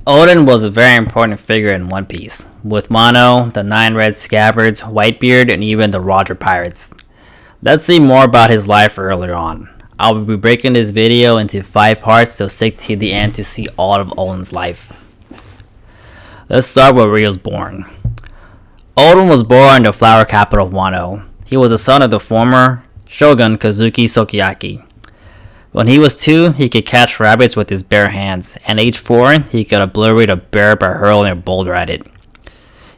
Oden was a very important figure in One Piece, with Wano, the 9 Red Scabbards, Whitebeard, and even the Roger Pirates. Let's see more about his life earlier on. I will be breaking this video into 5 parts, so stick to the end to see all of Oden's life. Let's start where he was born. Oden was born in the flower capital of Wano. He was the son of the former shogun Kozuki Sukiyaki. When he was 2, he could catch rabbits with his bare hands, and age 4, he could obliterate a bear by hurling a boulder at it.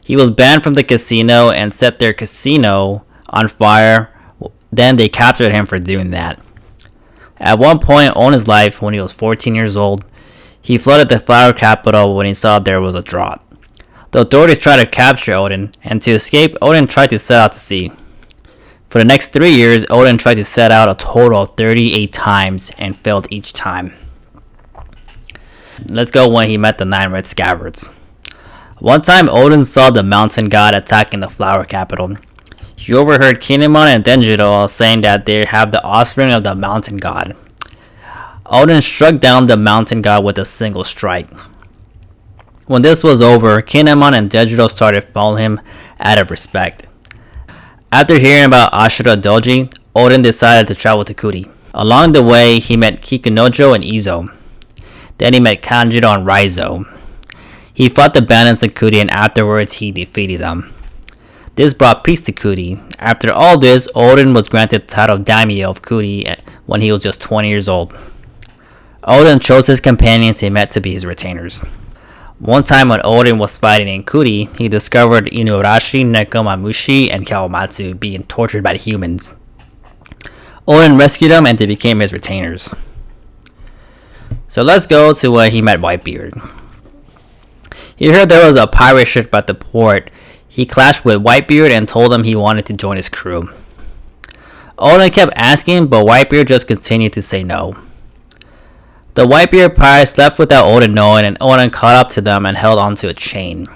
He was banned from the casino and set their casino on fire. Then they captured him for doing that. At one point in his life, when he was 14 years old, he flooded the flower capital when he saw there was a drought. The authorities tried to capture Oden, and to escape, Oden tried to set out to sea. For the next 3 years, Oden tried to set out a total of 38 times and failed each time. Let's go when he met the 9 Red Scabbards. One time, Oden saw the mountain god attacking the flower capital. He overheard Kinemon and Denjiro saying that they have the offspring of the mountain god. Oden struck down the mountain god with a single strike. When this was over, Kinemon and Denjiro started following him out of respect. After hearing about Ashura Doji, Oden decided to travel to Kuri. Along the way, he met Kikunojo and Izo. Then he met Kanjiro and Raizo. He fought the bandits in Kuri, and afterwards he defeated them. This brought peace to Kuri. After all this, Oden was granted the title of Daimyo of Kuri when he was just 20 years old. Oden chose his companions he met to be his retainers. One time when Oden was fighting in Kuri, he discovered Inuarashi, Nekomamushi, and Kawamatsu being tortured by the humans. Oden rescued them and they became his retainers. So let's go to where he met Whitebeard. He heard there was a pirate ship at the port. He clashed with Whitebeard and told him he wanted to join his crew. Oden kept asking, but Whitebeard just continued to say no. The Whitebeard pirates left without Oden knowing, and Oden caught up to them and held onto a chain.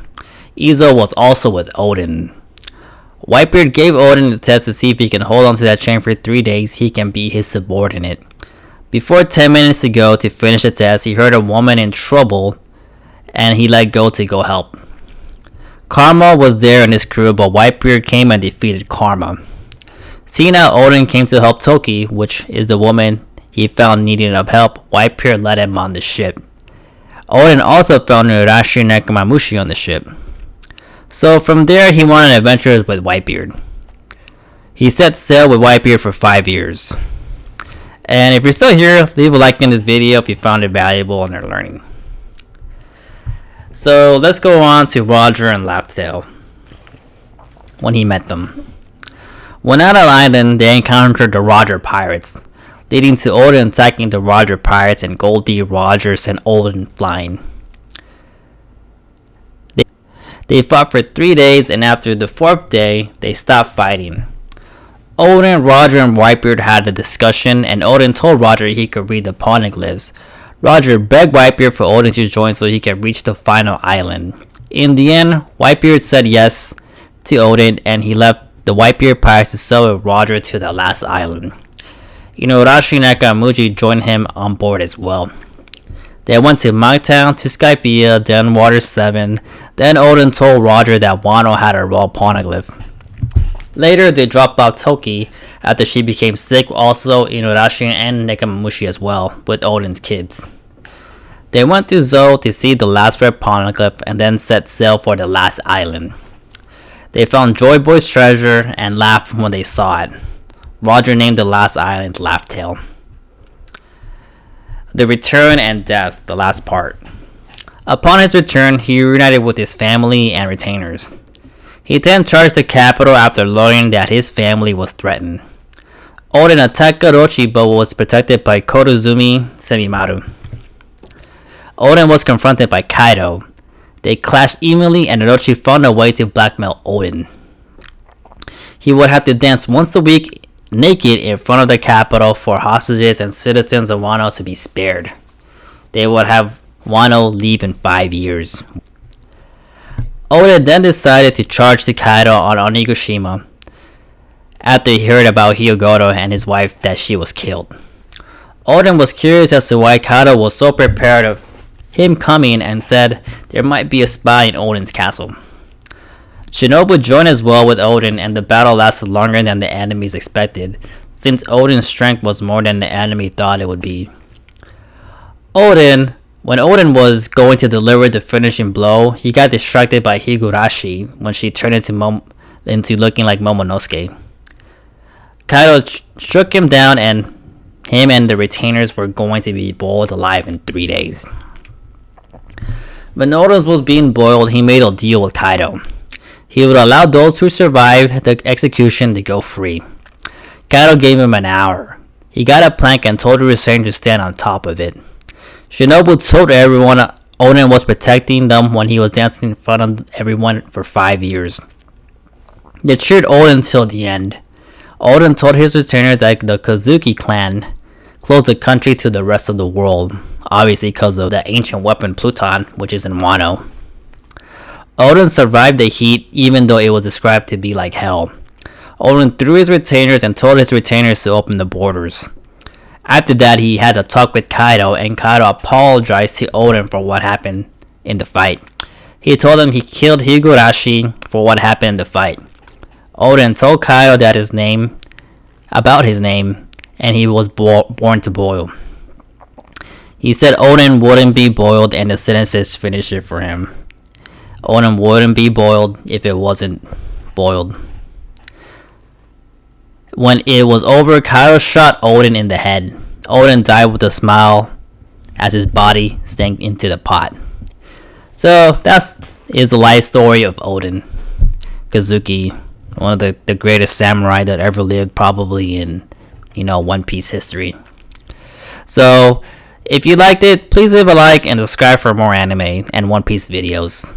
Izo was also with Oden. Whitebeard gave Oden the test to see if he can hold onto that chain for 3 days. He can be his subordinate. Before 10 minutes to go to finish the test, he heard a woman in trouble, and he let go to go help. Karma was there in his crew, but Whitebeard came and defeated Karma. Seeing how Oden came to help Toki, which is the woman he found needing of help, Whitebeard led him on the ship. Oden also found Inuarashi and Nekomamushi on the ship. So from there, he went on adventures with Whitebeard. He set sail with Whitebeard for 5 years. And if you're still here, leave a like in this video if you found it valuable and are learning. So let's go on to Roger and Laugh-Tale when he met them. When at an island, they encountered the Roger Pirates, leading to Oden attacking the Roger Pirates and Goldie, Roger sent Oden flying. They fought for 3 days, and after the 4th day, they stopped fighting. Oden, Roger, and Whitebeard had a discussion, and Oden told Roger he could read the poneglyphs. Roger begged Whitebeard for Oden to join so he could reach the final island. In the end, Whitebeard said yes to Oden, and he left the Whitebeard Pirates to sail with Roger to the last island. Inuarashi and Nekomamushi joined him on board as well. They went to Monktown, to Skypiea, then Water 7. Then Oden told Roger that Wano had a raw poneglyph. Later, they dropped off Toki after she became sick, also Inuarashi and Nekomamushi as well, with Oden's kids. They went to Zou to see the last red poneglyph and then set sail for the last island. They found Joy Boy's treasure and laughed when they saw it. Roger named the last island Laugh-Tale. The return and death, the last part. Upon his return, he reunited with his family and retainers. He then charged the capital after learning that his family was threatened. Oden attacked Orochi but was protected by Korozumi Semimaru. Oden was confronted by Kaido. They clashed evenly and Orochi found a way to blackmail Oden. He would have to dance once a week naked in front of the capital for hostages and citizens of Wano to be spared. They would have Wano leave in 5 years. Oden then decided to charge the Kaido on Onigashima after he heard about Hyogoro and his wife that she was killed. Oden was curious as to why Kaido was so prepared him coming and said there might be a spy in Oden's castle. Shinobu joined as well with Oden, and the battle lasted longer than the enemies expected, since Oden's strength was more than the enemy thought it would be. When Oden was going to deliver the finishing blow, he got distracted by Higurashi when she turned into looking like Momonosuke. Kaido shook him down, and him and the retainers were going to be boiled alive in 3 days. When Oden was being boiled, he made a deal with Kaido. He would allow those who survived the execution to go free. Kaido gave him an hour. He got a plank and told the retainers to stand on top of it. Shinobu told everyone Oden was protecting them when he was dancing in front of everyone for 5 years. They cheered Oden till the end. Oden told his retainer that the Kozuki clan closed the country to the rest of the world, obviously because of the ancient weapon Pluton, which is in Wano. Oden survived the heat even though it was described to be like hell. Oden threw his retainers and told his retainers to open the borders. After that, he had a talk with Kaido, and Kaido apologized to Oden for what happened in the fight. He told him he killed Higurashi for what happened in the fight. Oden told Kaido about his name, and he was born to boil. He said Oden wouldn't be boiled, and the sentences finished it for him. Oden wouldn't be boiled if it wasn't boiled. When it was over, Kaido shot Oden in the head. Oden died with a smile as his body sank into the pot. So that is the life story of Oden Kozuki, one of the greatest samurai that ever lived, probably in One Piece history. So if you liked it, please leave a like and subscribe for more anime and One Piece videos.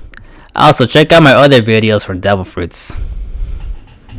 Also check out my other videos for Devil Fruits.